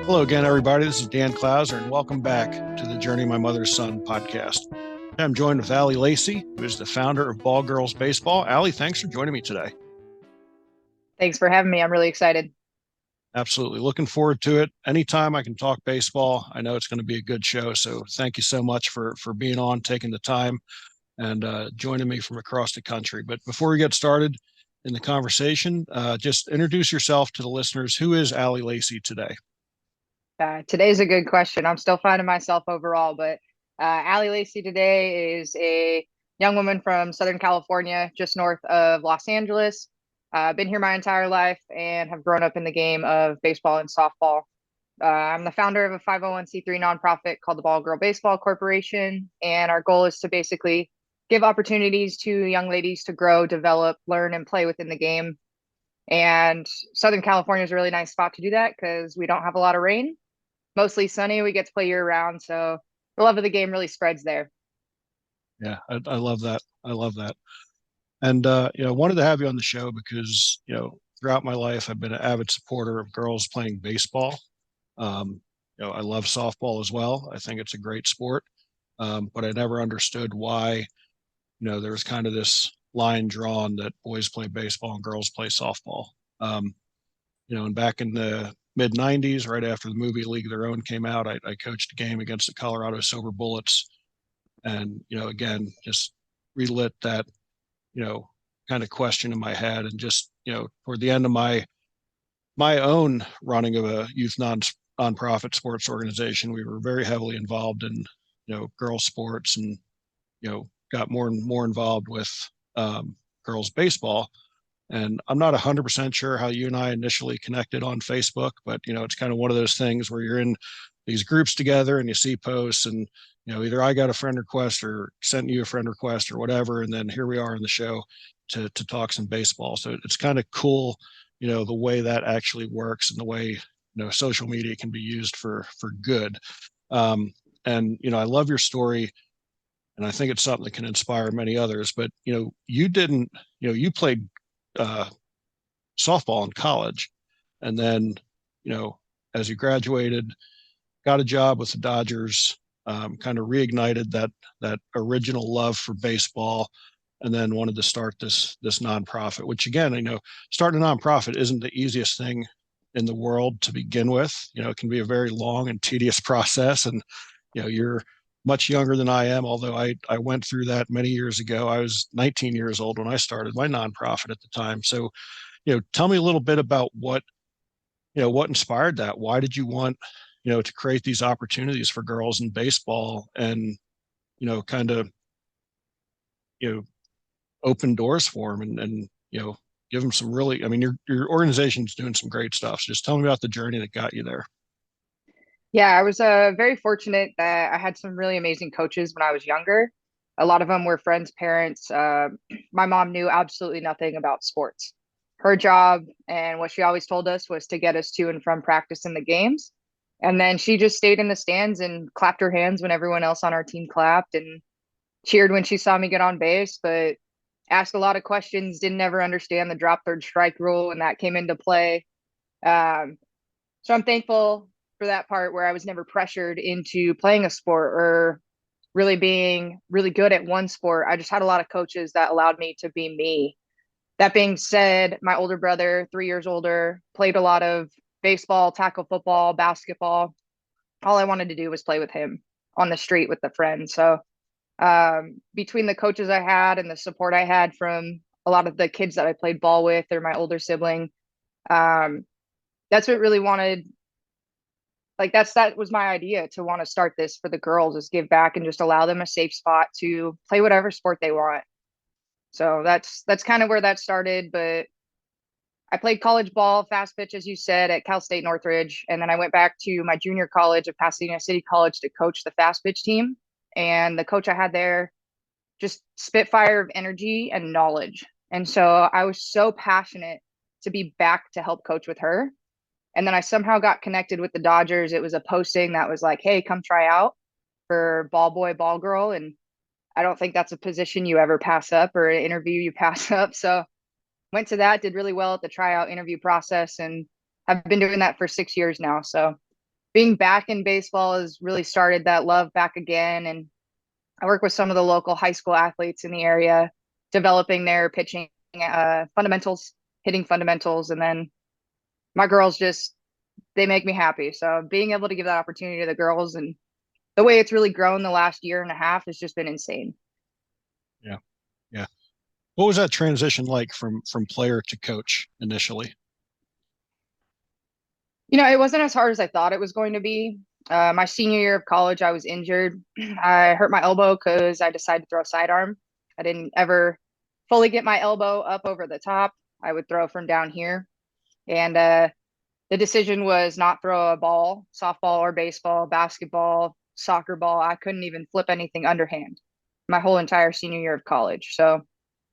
Hello again, everybody. This is Dan Clouser, and welcome back to the Journey My Mother's Son podcast. I'm joined with Allie Lacey, who is the founder of Ball Girls Baseball. Allie, thanks for joining me today. Thanks for having me. I'm really excited. Absolutely. Looking forward to it. Anytime I can talk baseball, I know it's going to be a good show. So thank you so much for being on, taking the time, and joining me from across the country. But before we get started in the conversation, just introduce yourself to the listeners. Who is Allie Lacey today? Today's a good question. I'm still finding myself overall, but Allie Lacey today is a young woman from Southern California, just north of Los Angeles. Been here my entire life and have grown up in the game of baseball and softball. I'm the founder of a 501c3 nonprofit called the Ball Girl Baseball Corporation, and our goal is to basically give opportunities to young ladies to grow, develop, learn, and play within the game. And Southern California is a really nice spot to do that because we don't have a lot of rain, mostly sunny. We get to play year round. So the love of the game really spreads there. Yeah, I love that. I love that. And wanted to have you on the show because throughout my life I've been an avid supporter of girls playing baseball. I love softball as well. I think it's a great sport, but I never understood why there was kind of this line drawn that boys play baseball and girls play softball. And back in the mid '90s, right after the movie League of Their Own came out, I coached a game against the Colorado Silver Bullets, and again just relit that you know, kind of question in my head. And just, toward the end of my own running of a youth nonprofit sports organization, we were very heavily involved in, girls sports and, got more and more involved with girls baseball. And I'm not 100% sure how you and I initially connected on Facebook, but, it's kind of one of those things where you're in these groups together and you see posts and, either I got a friend request or sent you a friend request or whatever. And then here we are in the show to talk some baseball. So it's kind of cool, the way that actually works and the way, social media can be used for good. And, I love your story and I think it's something that can inspire many others, but, you didn't, you played uh, softball in college. And then, as you graduated, got a job with the Dodgers, kind of reignited that original love for baseball, and then wanted to start this nonprofit. Which again, starting a nonprofit isn't the easiest thing in the world to begin with. It can be a very long and tedious process, and you're much younger than I am. Although I went through that many years ago. I was 19 years old when I started my nonprofit at the time. So, tell me a little bit about what inspired that. Why did you want to create these opportunities for girls in baseball and kind of you know open doors for them and give them some really, I mean, your organization's doing some great stuff. So just tell me about the journey that got you there. Yeah, I was very fortunate that I had some really amazing coaches when I was younger. A lot of them were friends' parents. My mom knew absolutely nothing about sports. Her job and what she always told us was to get us to and from practice in the games. And then she just stayed in the stands and clapped her hands when everyone else on our team clapped and cheered when she saw me get on base, but asked a lot of questions, didn't ever understand the drop third strike rule when that came into play. Um, so I'm thankful for that part where I was never pressured into playing a sport or really being really good at one sport. I just had a lot of coaches that allowed me to be me. That being said, my older brother, 3 years older, played a lot of baseball, tackle football, basketball. All I wanted to do was play with him on the street with the friends. So between the coaches I had and the support I had from a lot of the kids that I played ball with or my older sibling, um, that's what really wanted. Like that was my idea to want to start this for the girls is give back and just allow them a safe spot to play whatever sport they want. So that's kind of where that started. But I played college ball, fast pitch, as you said, at Cal State Northridge, and then I went back to my junior college at Pasadena City College to coach the fast pitch team. And the coach I had there just spitfire of energy and knowledge. And so I was so passionate to be back to help coach with her. And then I somehow got connected with the Dodgers. It was a posting that was like, hey, come try out for ball boy, ball girl. And I don't think that's a position you ever pass up or an interview you pass up. So went to that, did really well at the tryout interview process, and have been doing that for 6 years now. So being back in baseball has really started that love back again. And I work with some of the local high school athletes in the area, developing their pitching fundamentals, hitting fundamentals. And then my girls just, they make me happy. So being able to give that opportunity to the girls and the way it's really grown the last year and a half has just been insane. Yeah. Yeah. What was that transition like from player to coach initially? It wasn't as hard as I thought it was going to be. My senior year of college, I was injured. I hurt my elbow because I decided to throw a sidearm. I didn't ever fully get my elbow up over the top. I would throw from down here. And the decision was not throw a ball, softball or baseball, basketball, soccer ball. I couldn't even flip anything underhand my whole entire senior year of college. So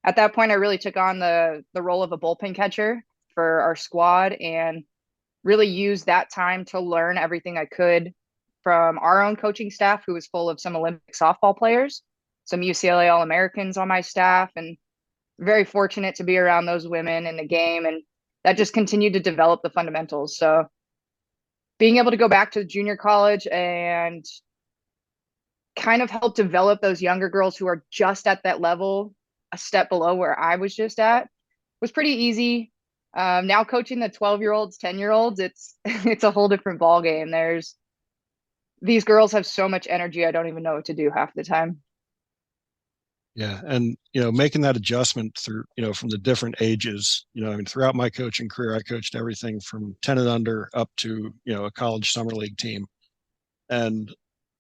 at that point, I really took on the role of a bullpen catcher for our squad and really used that time to learn everything I could from our own coaching staff, who was full of some Olympic softball players, some UCLA All Americans on my staff, and very fortunate to be around those women in the game. And that just continued to develop the fundamentals. So being able to go back to junior college and kind of help develop those younger girls who are just at that level, a step below where I was just at, was pretty easy. Now coaching the 12-year-olds, 10-year-olds, it's a whole different ball game. These girls have so much energy, I don't even know what to do half the time. Yeah. And, making that adjustment through, from the different ages, I mean, throughout my coaching career, I coached everything from 10 and under up to, a college summer league team. And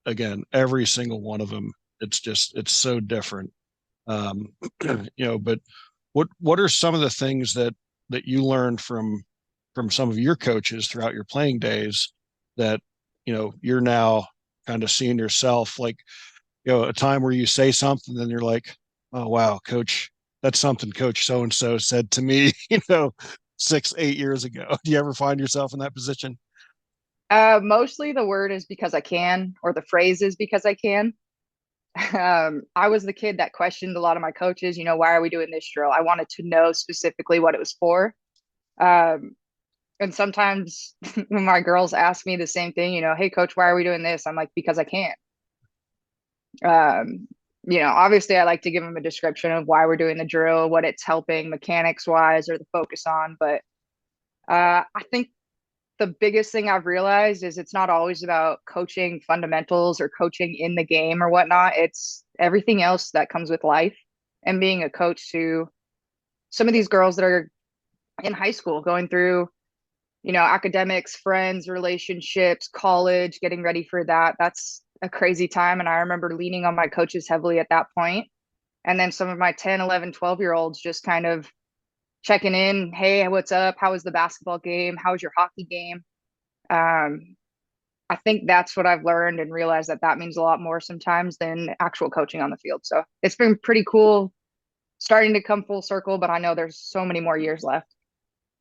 again, every single one of them, it's so different. Um, but what are some of the things that you learned from some of your coaches throughout your playing days that, you're now kind of seeing yourself like, a time where you say something and you're like, oh wow, coach, that's something coach so and so said to me, 6, 8 years ago. Do you ever find yourself in that position? Mostly the word is because I can, or the phrase is because I can. I was the kid that questioned a lot of my coaches, why are we doing this drill? I wanted to know specifically what it was for. Um, and sometimes when my girls ask me the same thing, hey coach, why are we doing this? I'm like, because I can. Um, obviously I like to give them a description of why we're doing the drill, what it's helping mechanics wise or the focus on. But I think the biggest thing I've realized is it's not always about coaching fundamentals or coaching in the game or whatnot. It's everything else that comes with life and being a coach to some of these girls that are in high school going through, academics, friends, relationships, college, getting ready for that. That's a crazy time. And I remember leaning on my coaches heavily at that point. And then some of my 10, 11, 12 year olds just kind of checking in. Hey, what's up? How was the basketball game? How was your hockey game? Um, I think that's what I've learned and realized that means a lot more sometimes than actual coaching on the field. So it's been pretty cool starting to come full circle, but I know there's so many more years left.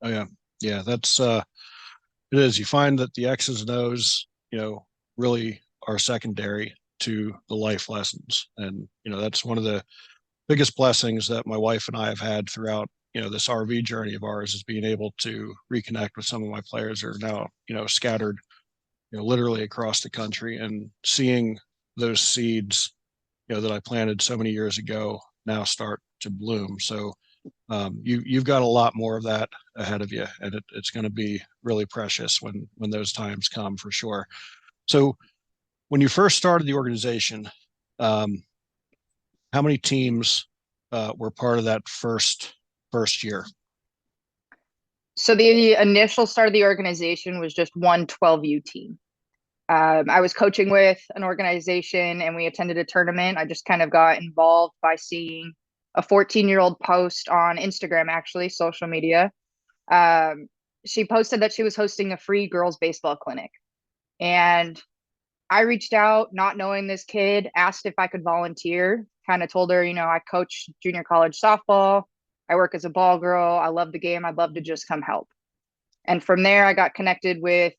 Oh yeah. Yeah. That's it is. You find that the X's and O's, really are secondary to the life lessons. And, that's one of the biggest blessings that my wife and I have had throughout, this RV journey of ours is being able to reconnect with some of my players who are now, scattered, literally across the country and seeing those seeds, that I planted so many years ago now start to bloom. So you've got a lot more of that ahead of you, and it's going to be really precious when those times come for sure. So when you first started the organization, um, how many teams were part of that first year? So the initial start of the organization was just one 12U team. I was coaching with an organization and we attended a tournament. I just kind of got involved by seeing a 14-year-old post on Instagram, actually, social media. Um, she posted that she was hosting a free girls' baseball clinic. And I reached out, not knowing this kid, asked if I could volunteer, kind of told her, I coach junior college softball. I work as a ball girl. I love the game. I'd love to just come help. And from there, I got connected with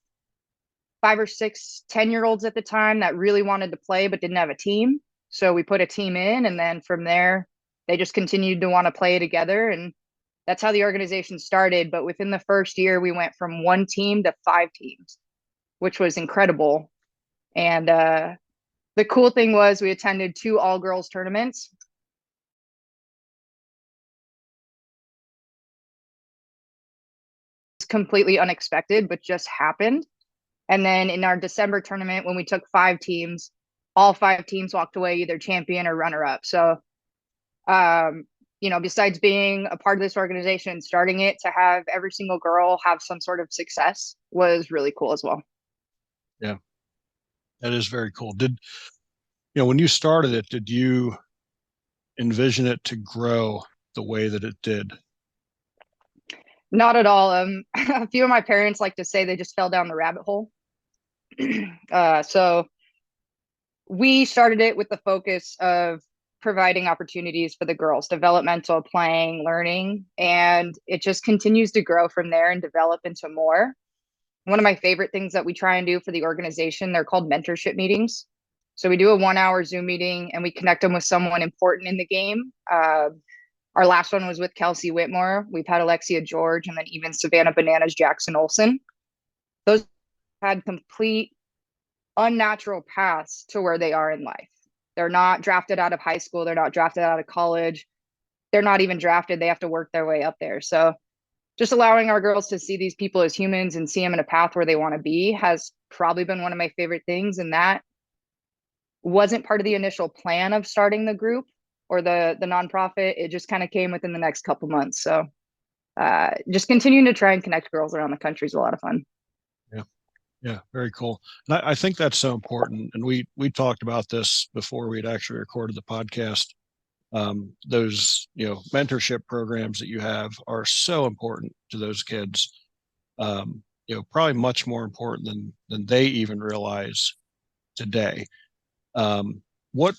5 or 6 10-year-olds at the time that really wanted to play but didn't have a team. So we put a team in, and then from there, they just continued to want to play together. And that's how the organization started. But within the first year, we went from one team to 5 teams. which was incredible. And the cool thing was we attended 2 all-girls tournaments. It's completely unexpected, but just happened. And then in our December tournament, when we took 5 teams, all 5 teams walked away either champion or runner-up. So, besides being a part of this organization and starting it, to have every single girl have some sort of success was really cool as well. Yeah, that is very cool. When you started it, did you envision it to grow the way that it did? Not at all. A few of my parents like to say they just fell down the rabbit hole. So we started it with the focus of providing opportunities for the girls, developmental, playing, learning, and it just continues to grow from there and develop into more. One of my favorite things that we try and do for the organization, they're called mentorship meetings. So we do a 1-hour Zoom meeting and we connect them with someone important in the game. Our last one was with Kelsey Whitmore. We've had Alexia George and then even Savannah Bananas Jackson Olsen. Those had complete unnatural paths to where they are in life. They're not drafted out of high school. They're not drafted out of college. They're not even drafted. They have to work their way up there. So just allowing our girls to see these people as humans and see them in a path where they want to be has probably been one of my favorite things. And that wasn't part of the initial plan of starting the group or the nonprofit. It just kind of came within the next couple months. So just continuing to try and connect girls around the country is a lot of fun. Yeah. Yeah, very cool. And I think that's so important. And we talked about this before we'd actually recorded the podcast. Those mentorship programs that you have are so important to those kids. Probably much more important than they even realize today. What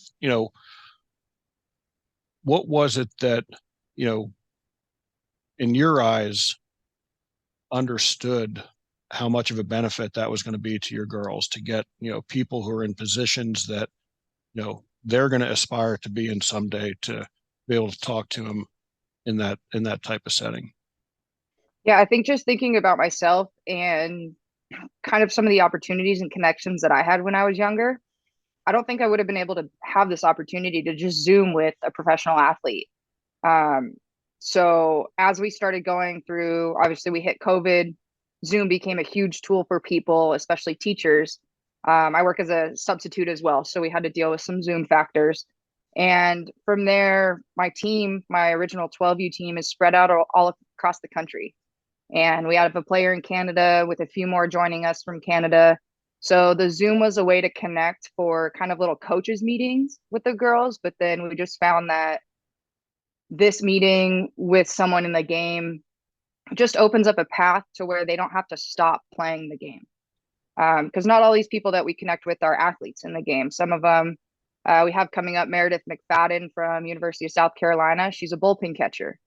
was it that in your eyes understood how much of a benefit that was going to be to your girls to get people who are in positions that they're going to aspire to be in someday, to be able to talk to them in that type of setting? Yeah, I think just thinking about myself and kind of some of the opportunities and connections that I had when I was younger, I don't think I would have been able to have this opportunity to just Zoom with a professional athlete. Um, so as we started going through, obviously we hit COVID, Zoom became a huge tool for people, especially teachers. I work as a substitute as well, so we had to deal with some Zoom factors. And from there, my team, my original 12U team, is spread out all across the country. And we have a player in Canada with a few more joining us from Canada. So the Zoom was a way to connect for kind of little coaches meetings with the girls. But then we just found that this meeting with someone in the game just opens up a path to where they don't have to stop playing the game. Because not all these people that we connect with are athletes in the game. Some of them we have coming up Meredith McFadden from University of South Carolina. She's a bullpen catcher.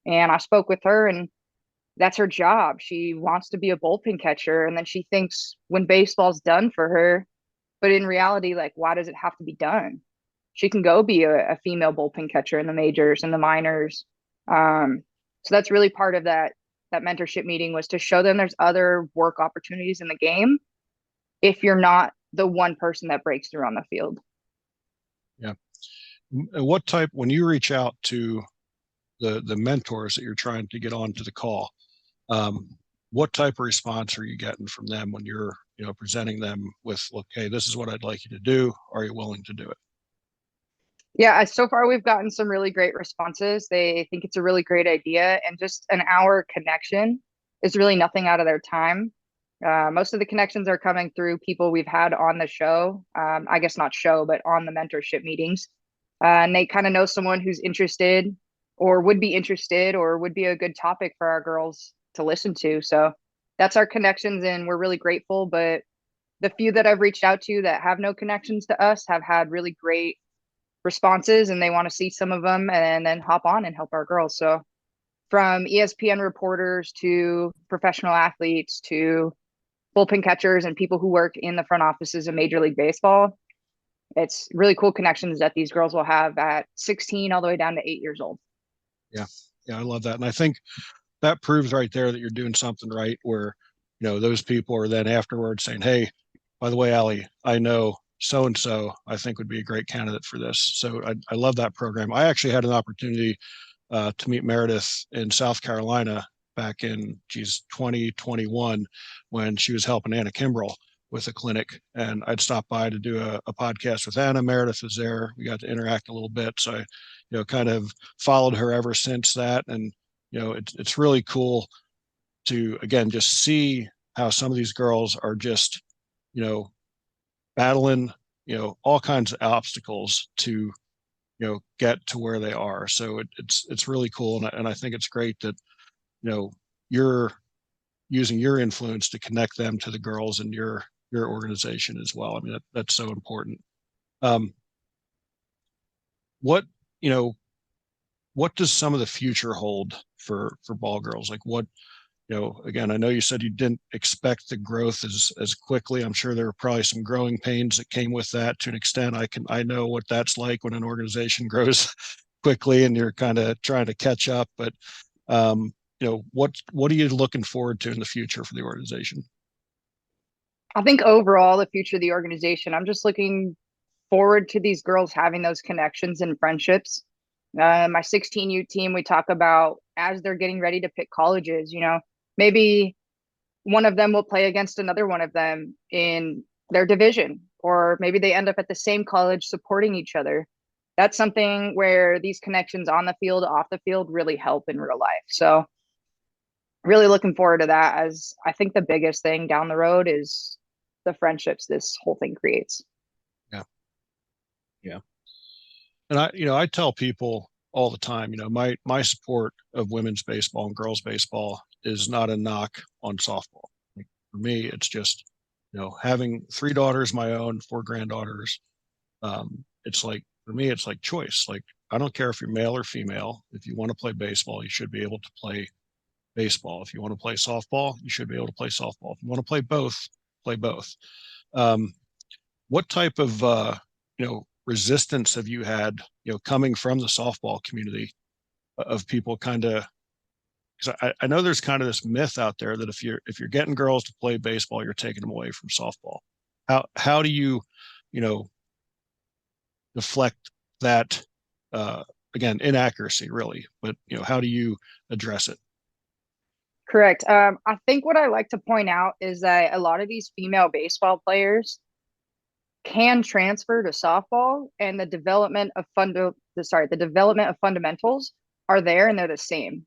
And I spoke with her, and that's her job. She wants to be a bullpen catcher. And then she thinks when baseball's done for her, but in reality, like, why does it have to be done? She can go be a female bullpen catcher in the majors and the minors. So that's really part of that mentorship meeting, was to show them there's other work opportunities in the game if you're not the one person that breaks through on the field. Yeah. When you reach out to the mentors that you're trying to get onto the call, what type of response are you getting from them when you're presenting them with, look, hey, this is what I'd like you to do. Are you willing to do it? Yeah, so far we've gotten some really great responses. They think it's a really great idea, and just an hour connection is really nothing out of their time. Most of the connections are coming through people we've had on the show. I guess not show, but on the mentorship meetings. And they kind of know someone who's interested or would be interested or would be a good topic for our girls to listen to. So that's our connections, and we're really grateful. But the few that I've reached out to that have no connections to us have had really great responses, and they want to see some of them and then hop on and help our girls. So from ESPN reporters to professional athletes to bullpen catchers and people who work in the front offices of Major League Baseball, it's really cool connections that these girls will have at 16 all the way down to 8 years old. Yeah. Yeah, I love that. And I think that proves right there that you're doing something right, where those people are then afterwards saying, hey, by the way, Allie, I know so and so I think would be a great candidate for this. So I love that program. I actually had an opportunity to meet Meredith in South Carolina back in 2021 when she was helping Anna Kimbrell with a clinic, and I'd stopped by to do a podcast with Anna. Meredith was there. We got to interact a little bit, so I, kind of followed her ever since that. And it's really cool to again just see how some of these girls are just you know battling all kinds of obstacles to get to where they are. So it's really cool, and I think it's great that you're using your influence to connect them to the girls in your organization as well. I mean that's so important. Um, what you know what does some of the future hold for ball girls? Like what again, I know you said you didn't expect the growth as quickly. I'm sure there were probably some growing pains that came with that to an extent. I know what that's like when an organization grows quickly and you're kind of trying to catch up. But what are you looking forward to in the future for the organization? I think overall, the future of the organization, I'm just looking forward to these girls having those connections and friendships. My 16U team, we talk about as they're getting ready to pick colleges, maybe one of them will play against another one of them in their division, or maybe they end up at the same college supporting each other. That's something where these connections on the field, off the field really help in real life. So, really looking forward to that, as I think the biggest thing down the road is the friendships this whole thing creates. Yeah, yeah. And I tell people all the time, my support of women's baseball and girls baseball is not a knock on softball. Like, for me, it's just, having three daughters, my own, four granddaughters. It's like, for me, it's like choice. Like, I don't care if you're male or female. If you want to play baseball, you should be able to play baseball. If you want to play softball, you should be able to play softball. If you want to play both, play both. Um, what type of resistance have you had coming from the softball community of people kind of, because I know there's kind of this myth out there that if you're getting girls to play baseball, you're taking them away from softball. How do you you know deflect that, again, inaccuracy really, but how do you address it? Correct. I think what I like to point out is that a lot of these female baseball players can transfer to softball, and the development of fundamentals are there and they're the same.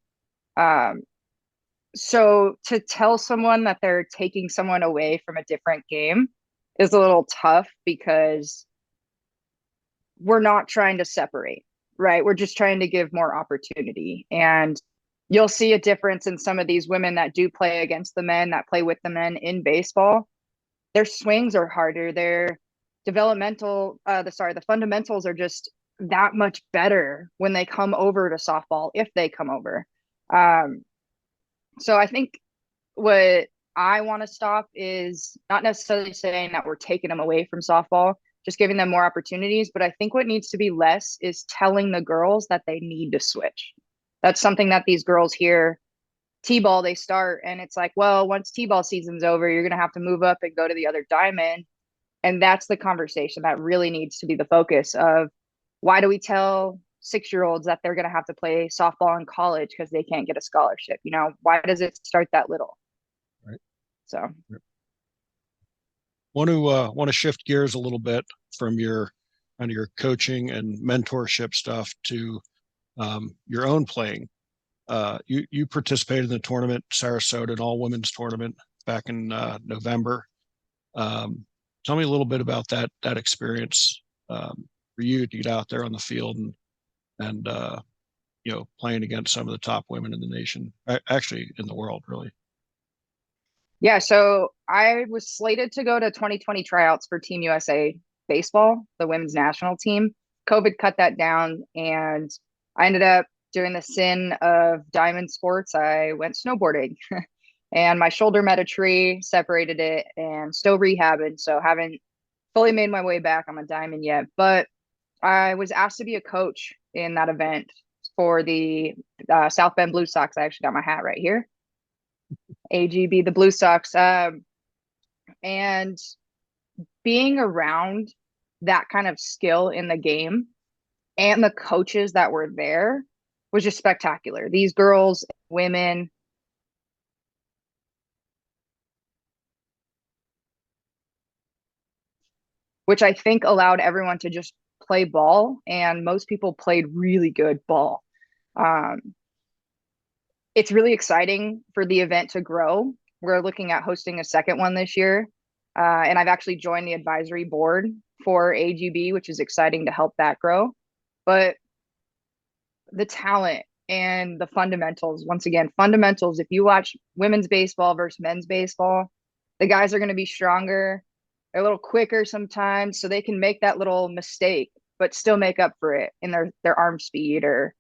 Um, so to tell someone that they're taking someone away from a different game is a little tough, because we're not trying to separate, right? We're just trying to give more opportunity. And you'll see a difference in some of these women that do play against the men, that play with the men in baseball. Their swings are harder. Their the fundamentals are just that much better when they come over to softball, if they come over. Um, so I think what I want to stop is not necessarily saying that we're taking them away from softball, just giving them more opportunities. But I think what needs to be less is telling the girls that they need to switch. That's something that these girls hear. T-ball, they start, and it's like, well, once T-ball season's over, you're going to have to move up and go to the other diamond. And that's the conversation that really needs to be the focus of, why do we tell 6-year-olds that they're going to have to play softball in college because they can't get a scholarship? Why does it start that little? Right. So Want to shift gears a little bit from your kind of your coaching and mentorship stuff to your own playing. You participated in the tournament, Sarasota, an all women's tournament back in November. Tell me a little bit about that experience, for you to get out there on the field and playing against some of the top women in the nation, actually in the world, really. yeah, so I was slated to go to 2020 tryouts for Team USA baseball, the women's national team. COVID cut that down, and I ended up doing the sin of diamond sports. I went snowboarding and my shoulder met a tree, separated it, and still rehabbing. So haven't fully made my way back on the diamond yet. But I was asked to be a coach in that event for the South Bend Blue Sox. I actually got my hat right here. AGB, the Blue Sox. And being around that kind of skill in the game and the coaches that were there was just spectacular. These girls, women, which I think allowed everyone to just play ball, and most people played really good ball. Um, it's really exciting for the event to grow. We're looking at hosting a second one this year. And I've actually joined the advisory board for AGB, which is exciting to help that grow. But the talent and the fundamentals, once again, fundamentals, if you watch women's baseball versus men's baseball, the guys are going to be stronger. They're a little quicker sometimes, so they can make that little mistake, but still make up for it in their arm speed or,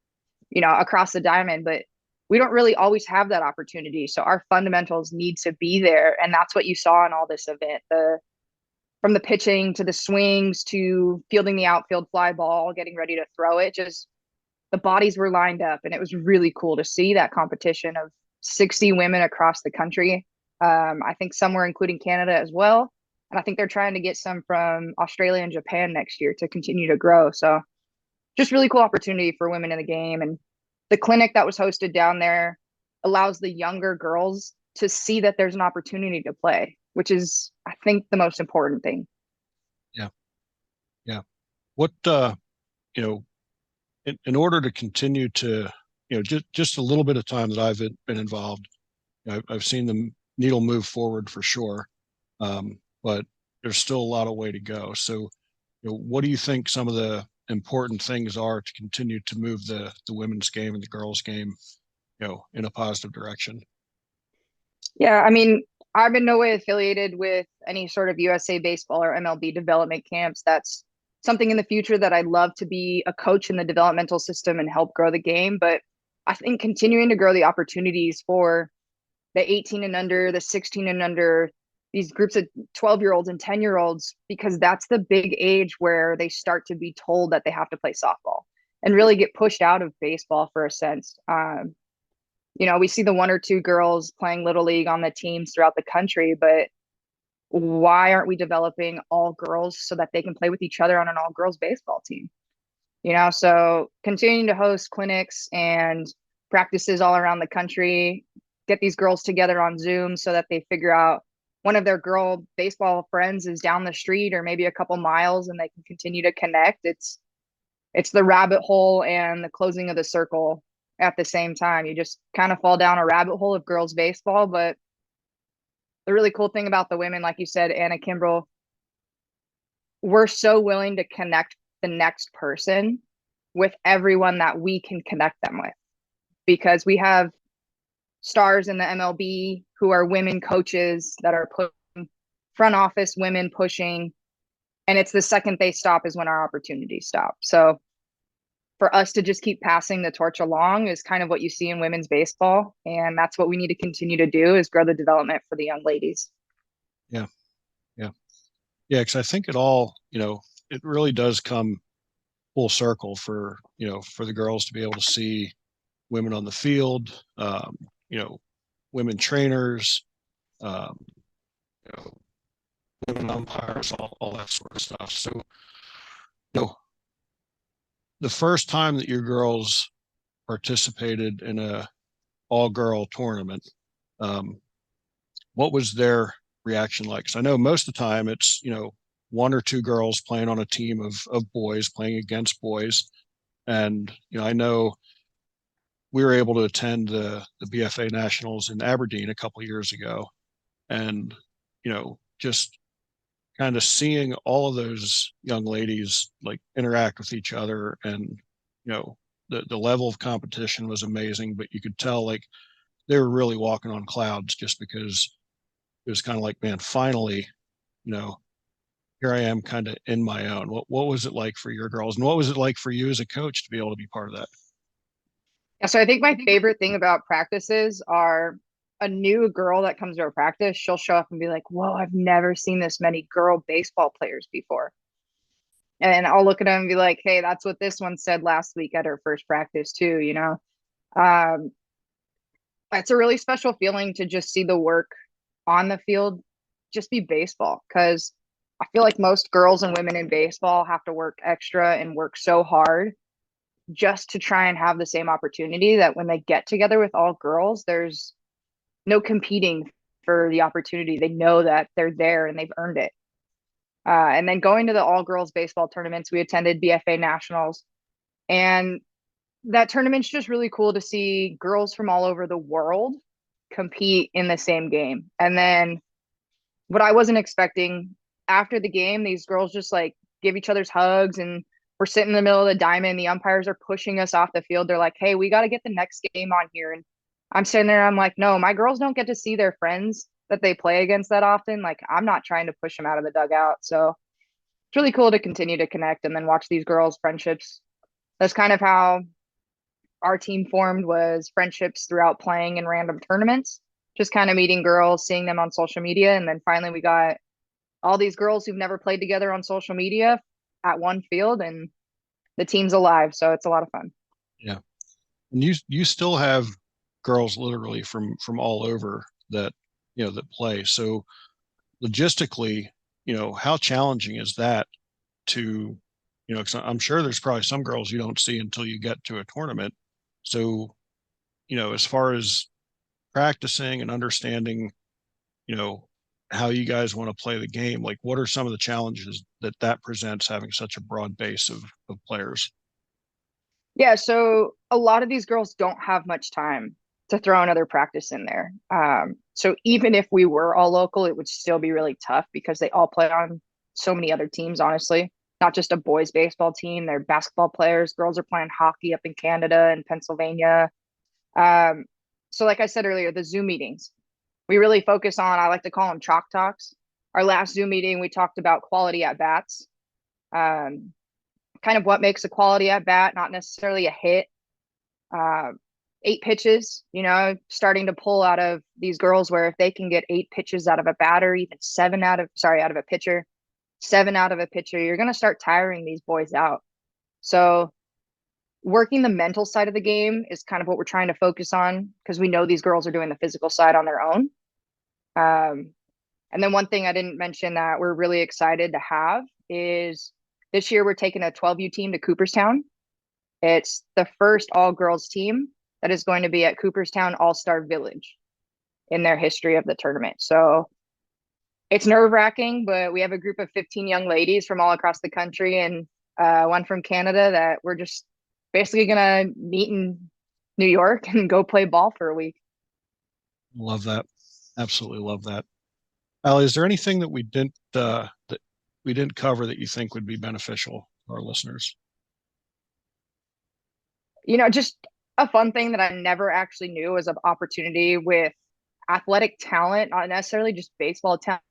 across the diamond. But we don't really always have that opportunity. So our fundamentals need to be there. And that's what you saw in all this event. From the pitching to the swings to fielding the outfield fly ball, getting ready to throw it, just the bodies were lined up. And it was really cool to see that competition of 60 women across the country. I think some were including Canada as well. And I think they're trying to get some from Australia and Japan next year to continue to grow. So just really cool opportunity for women in the game. And the clinic that was hosted down there allows the younger girls to see that there's an opportunity to play, which is, I think, the most important thing. Yeah. Yeah. What, you know, in order to continue to, just a little bit of time that I've been involved, I've seen the needle move forward for sure. But there's still a lot of way to go. So, what do you think some of the important things are to continue to move the women's game and the girls' game, in a positive direction? Yeah, I mean, I'm in no way affiliated with any sort of USA baseball or MLB development camps. That's something in the future that I'd love to be a coach in the developmental system and help grow the game. But I think continuing to grow the opportunities for the 18 and under, the 16 and under, these groups of 12-year-olds and 10-year-olds, because that's the big age where they start to be told that they have to play softball and really get pushed out of baseball for a sense. We see the one or two girls playing little league on the teams throughout the country, but why aren't we developing all girls so that they can play with each other on an all girls baseball team? So continuing to host clinics and practices all around the country, get these girls together on Zoom so that they figure out one of their girl baseball friends is down the street or maybe a couple miles and they can continue to connect. It's the rabbit hole and the closing of the circle at the same time. You just kind of fall down a rabbit hole of girls baseball. But the really cool thing about the women, like you said, Anna Kimbrell, we're so willing to connect the next person with everyone that we can connect them with, because we have stars in the MLB who are women coaches that are putting front office women pushing, and it's the second they stop is when our opportunities stop. So for us to just keep passing the torch along is kind of what you see in women's baseball. And that's what we need to continue to do, is grow the development for the young ladies. Yeah. Yeah. Yeah. Cause I think it all, it really does come full circle for the girls to be able to see women on the field, women trainers, um, you know, women umpires, all that sort of stuff. So, you know, the first time that your girls participated in a all girl tournament, um, what was their reaction like? Because I know most of the time it's, one or two girls playing on a team of boys playing against boys. And, I know we were able to attend the BFA Nationals in Aberdeen a couple of years ago. And, just kind of seeing all of those young ladies like interact with each other, and, the level of competition was amazing, but you could tell like they were really walking on clouds, just because it was kind of like, man, finally, you know, here I am kind of in my own. What was it like for your girls, and what was it like for you as a coach to be able to be part of that? Yeah, so I think my favorite thing about practices are a new girl that comes to a practice, she'll show up and be like, whoa, I've never seen this many girl baseball players before. And I'll look at them and be like, hey, that's what this one said last week at her first practice too, Um, It's a really special feeling to just see the work on the field just be baseball, because I feel like most girls and women in baseball have to work extra and work so hard just to try and have the same opportunity, that when they get together with all girls, there's no competing for the opportunity. They know that they're there and they've earned it. And then going to the all girls baseball tournaments, we attended BFA Nationals, and that tournament's just really cool to see girls from all over the world compete in the same game. And then what I wasn't expecting, after the game, these girls just like give each other's hugs, and we're sitting in the middle of the diamond. The umpires are pushing us off the field. They're like, "Hey, we got to get the next game on here." And I'm sitting there, I'm like, "No, my girls don't get to see their friends that they play against that often. Like, I'm not trying to push them out of the dugout." So it's really cool to continue to connect and then watch these girls' friendships. That's kind of how our team formed, was friendships throughout playing in random tournaments, just kind of meeting girls, seeing them on social media. And then finally we got all these girls who've never played together on social media at one field, and the team's alive. So it's a lot of fun. Yeah. And you still have girls literally from all over that, that play. So logistically, how challenging is that to, 'cause I'm sure there's probably some girls you don't see until you get to a tournament. So, as far as practicing and understanding, you know, how you guys want to play the game, like what are some of the challenges that presents, having such a broad base of players? Yeah, so a lot of these girls don't have much time to throw another practice in there. So even if we were all local, it would still be really tough because they all play on so many other teams, honestly. Not just a boys baseball team, they're basketball players. Girls are playing hockey up in Canada and Pennsylvania. Um, so like I said earlier, the Zoom meetings, we really focus on, I like to call them chalk talks. Our last Zoom meeting, we talked about quality at bats. Um, Kind of what makes a quality at bat, not necessarily a hit. Uh, 8 pitches, starting to pull out of these girls, where if they can get 8 pitches out of a batter, even out of a pitcher, 7 out of a pitcher, you're going to start tiring these boys out. So working the mental side of the game is kind of what we're trying to focus on, because we know these girls are doing the physical side on their own. Um, and then one thing I didn't mention that we're really excited to have is this year we're taking a 12U team to Cooperstown. It's the first all girls team that is going to be at Cooperstown All-Star Village in their history of the tournament. So it's nerve-wracking, but we have a group of 15 young ladies from all across the country, and one from Canada, that we're just basically going to meet in New York and go play ball for a week. Love that. Absolutely love that. Allie, is there anything that we didn't cover that you think would be beneficial to our listeners? Just a fun thing that I never actually knew was an opportunity with athletic talent, not necessarily just baseball talent.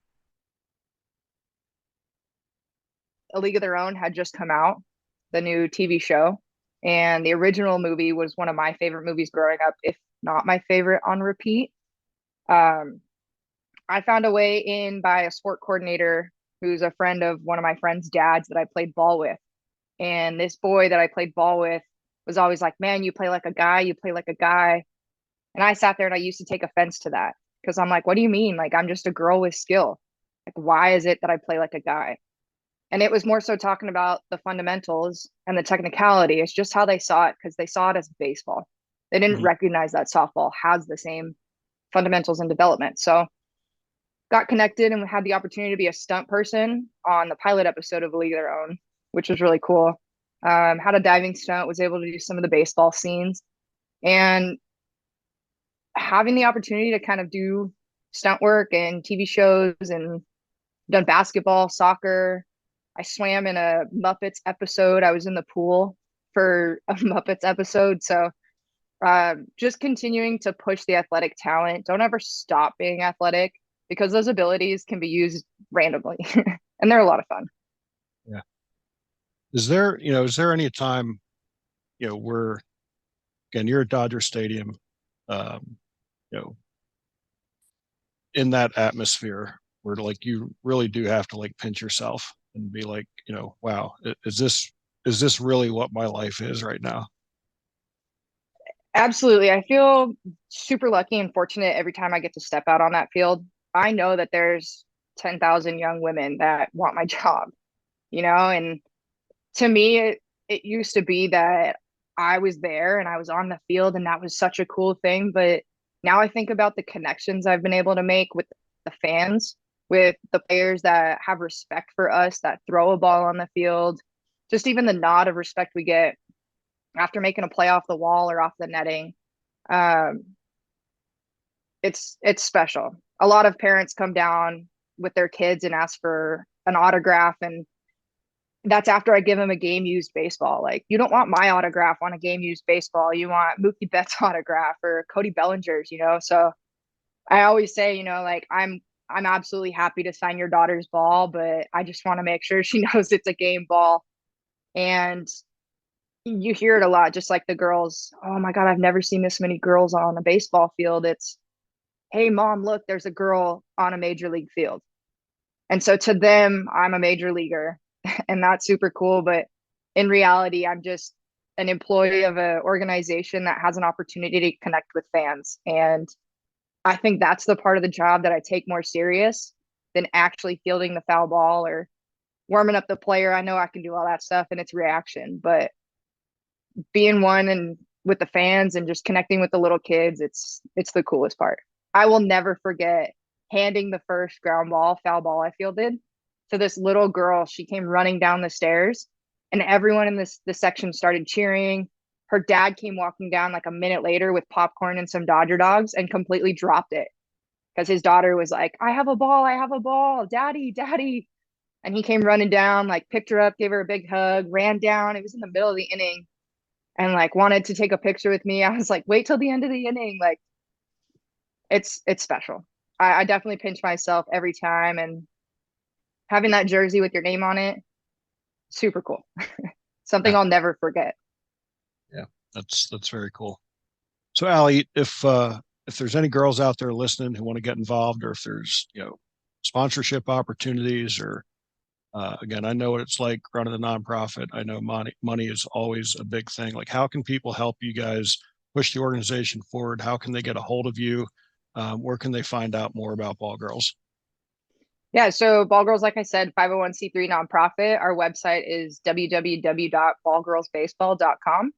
A League of Their Own had just come out, the new TV show, and the original movie was one of my favorite movies growing up, if not my favorite on repeat. Um, I found a way in by a sport coordinator who's a friend of one of my friend's dads that I played ball with. And this boy that I played ball with was always like, "Man, you play like a guy, you play like a guy." And I sat there and I used to take offense to that, because I'm like, "What do you mean? Like, I'm just a girl with skill. Like, why is it that I play like a guy?" And it was more so talking about the fundamentals and the technicality. It's just how they saw it, because they saw it as baseball. They didn't Mhm. recognize that softball has the same fundamentals and development. So got connected and had the opportunity to be a stunt person on the pilot episode of A League of Their Own, which was really cool. Had a diving stunt, was able to do some of the baseball scenes, and having the opportunity to kind of do stunt work and TV shows, and done basketball, soccer. I swam in a Muppets episode. I was in the pool for a Muppets episode. So just continuing to push the athletic talent. Don't ever stop being athletic, because those abilities can be used randomly and they're a lot of fun. Yeah. Is there any time, where, again, you're at Dodger Stadium, um, you know, in that atmosphere where like you really do have to like pinch yourself and be like, wow, is this really what my life is right now? Absolutely. I feel super lucky and fortunate every time I get to step out on that field. I know that there's 10,000 young women that want my job, and to me, it used to be that I was there and I was on the field, and that was such a cool thing. But now I think about the connections I've been able to make with the fans, with the players that have respect for us, that throw a ball on the field, just even the nod of respect we get after making a play off the wall or off the netting. Um, it's special. A lot of parents come down with their kids and ask for an autograph, and that's after I give them a game used baseball. Like, you don't want my autograph on a game used baseball. You want Mookie Betts' autograph or Cody Bellinger's. So I always say, like, I'm absolutely happy to sign your daughter's ball, but I just want to make sure she knows it's a game ball. And you hear it a lot, just like the girls. Oh my God, I've never seen this many girls on a baseball field. It's, hey, mom, look, there's a girl on a major league field. And so to them, I'm a major leaguer, and that's super cool. But in reality, I'm just an employee of an organization that has an opportunity to connect with fans. And I think that's the part of the job that I take more serious than actually fielding the foul ball or warming up the player. I know I can do all that stuff and it's reaction, but being one and with the fans and just connecting with the little kids, it's the coolest part. I will never forget handing the first ground ball, foul ball I fielded to this little girl. She came running down the stairs, and everyone in this section started cheering. Her dad came walking down like a minute later with popcorn and some Dodger dogs and completely dropped it because his daughter was like, I have a ball, daddy, daddy. And he came running down, like picked her up, gave her a big hug, ran down. It was in the middle of the inning and like wanted to take a picture with me. I was like, wait till the end of the inning. Like, it's special. I definitely pinch myself every time, and having that jersey with your name on it, super cool. Something Yeah, I'll never forget. yeah, that's very cool. So, Allie, if there's any girls out there listening who want to get involved, or if there's sponsorship opportunities, or again, I know what it's like running a nonprofit. I know money is always a big thing. Like, how can people help you guys push the organization forward? How can they get a hold of you? Where can they find out more about Ball Girls? Yeah, so Ball Girls, like I said, 501(c)(3) nonprofit. Our website is www.ballgirlsbaseball.com.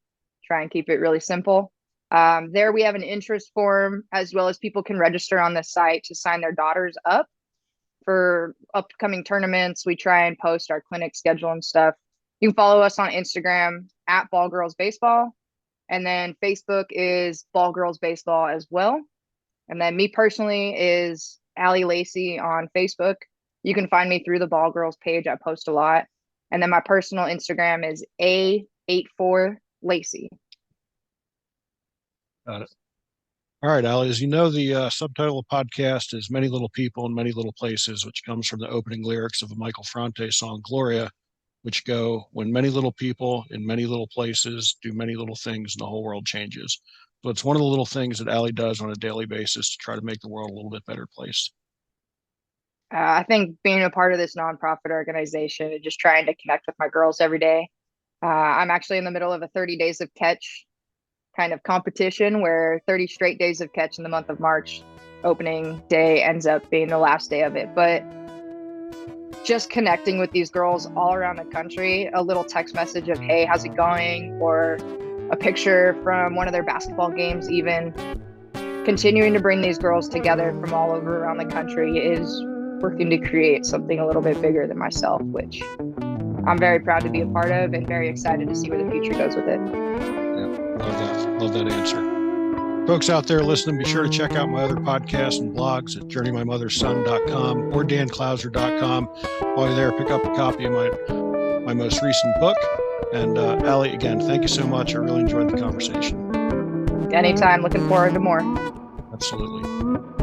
Try and keep it really simple. There we have an interest form, as well as people can register on the site to sign their daughters up for upcoming tournaments. We try and post our clinic schedule and stuff. You can follow us on Instagram at Ball Girls Baseball. And then Facebook is Ball Girls Baseball as well. And then me personally is Allie Lacey on Facebook. You can find me through the Ball Girls page. I post a lot. And then my personal Instagram is A84Lacey. Got it. All right, Allie, as you know, the subtitle of the podcast is Many Little People in Many Little Places, which comes from the opening lyrics of the Michael Franti song Gloria, which go, when many little people in many little places do many little things and the whole world changes. So it's one of the little things that Allie does on a daily basis to try to make the world a little bit better place. I think being a part of this nonprofit organization and just trying to connect with my girls every day. I'm actually in the middle of a 30 days of catch kind of competition where 30 straight days of catch in the month of March. Opening day ends up being the last day of it. But just connecting with these girls all around the country, a little text message of, hey, how's it going? Or a picture from one of their basketball games, even continuing to bring these girls together from all over around the country is working to create something a little bit bigger than myself, which I'm very proud to be a part of and very excited to see where the future goes with it. Yeah, love that. Love that answer. Folks out there listening, be sure to check out my other podcasts and blogs at journeymymotherson.com or danclouser.com. While you're there, pick up a copy of my most recent book. And Allie, again, thank you so much. I really enjoyed the conversation. Anytime. Looking forward to more. Absolutely.